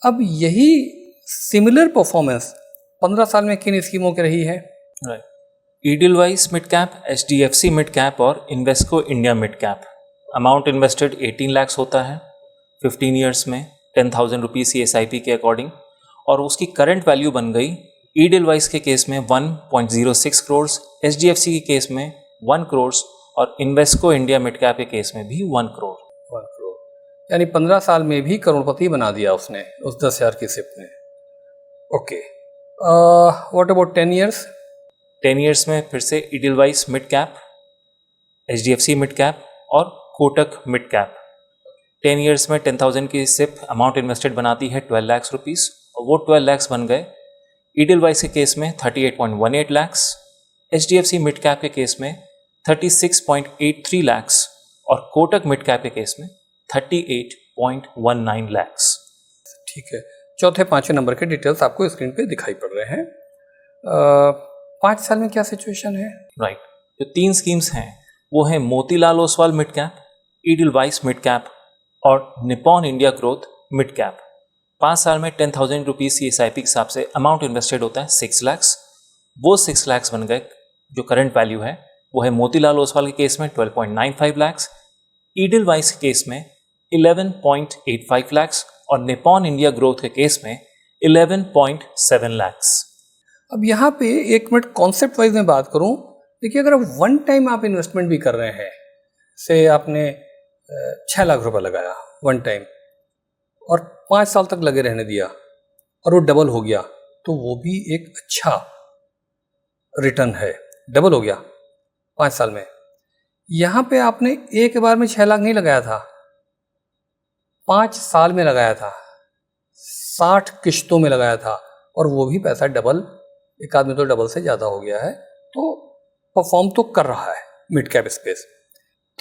अब यही similar performance 15 साल में किन स्कीमों की रही है? Right, Edelweiss mid cap, HDFC mid cap और Invesco India mid cap. Amount invested 18 lakh होता है 15 ईयर्स में, 10,000 रुपीज़ की SIP के अकॉर्डिंग, और उसकी करंट वैल्यू बन गई ईडिलवाइस के केस में 1.06 करोड़, HDFC के केस में 1 करोड़ और इन्वेस्को इंडिया मिड कैप के केस में भी 1 करोड़। 1 करोड़, यानी 15 साल में भी करोड़पति बना दिया उसने उस 10,000 की सिप ने। Okay, what about 10 years? 10 years में फिर से Edelweiss mid cap, HDFC mid cap और कोटक मिड कैप। 10 ईयर्स में 10,000 की सिप अमाउंट इन्वेस्टेड बनाती है 12 लाख रुपीज़, और वो 12 लाख बन गए ईडिलवाइस के केस में 38.18 लाख, HDFC मिड कैप के केस में 36.83 लाख और कोटक मिड कैप के केस में 38.19 लाख। ठीक है, चौथे पांचवें नंबर के डिटेल्स आपको स्क्रीन पे दिखाई पड़ रहे हैं। 5 साल में क्या सिचुएशन है? राइट, जो 3 स्कीम्स हैं वो है Motilal Oswal mid cap, Edelweiss mid cap और Nippon India growth mid cap. 5 साल में 10,000 रुपीज़ की SIP के हिसाब से अमाउंट इन्वेस्टेड होता है 6 लाख। वो 6 लाख बन गए, जो करंट वैल्यू है वो है मोतीलाल ओसवाल के केस में 12.95 लाख, ईडिलवाइस के केस में 11.85 लाख और निपॉन इंडिया ग्रोथ के केस में 11.7 लाख। अब यहाँ पे एक मिनट कॉन्सेप्ट वाइज में बात करूँ, देखिए अगर वन टाइम आप इन्वेस्टमेंट भी कर रहे हैं, से आपने 6 लाख रुपए लगाया वन टाइम और 5 साल तक लगे रहने दिया और वो डबल हो गया, तो वो भी एक अच्छा रिटर्न है। डबल हो गया 5 साल में। यहाँ पे आपने एक बार में 6 लाख नहीं लगाया था, 5 साल में लगाया था, 60 किश्तों में लगाया था, और वो भी पैसा डबल, एक आदमी तो डबल से ज़्यादा हो गया है। तो परफॉर्म तो कर रहा है मिड कैप स्पेस।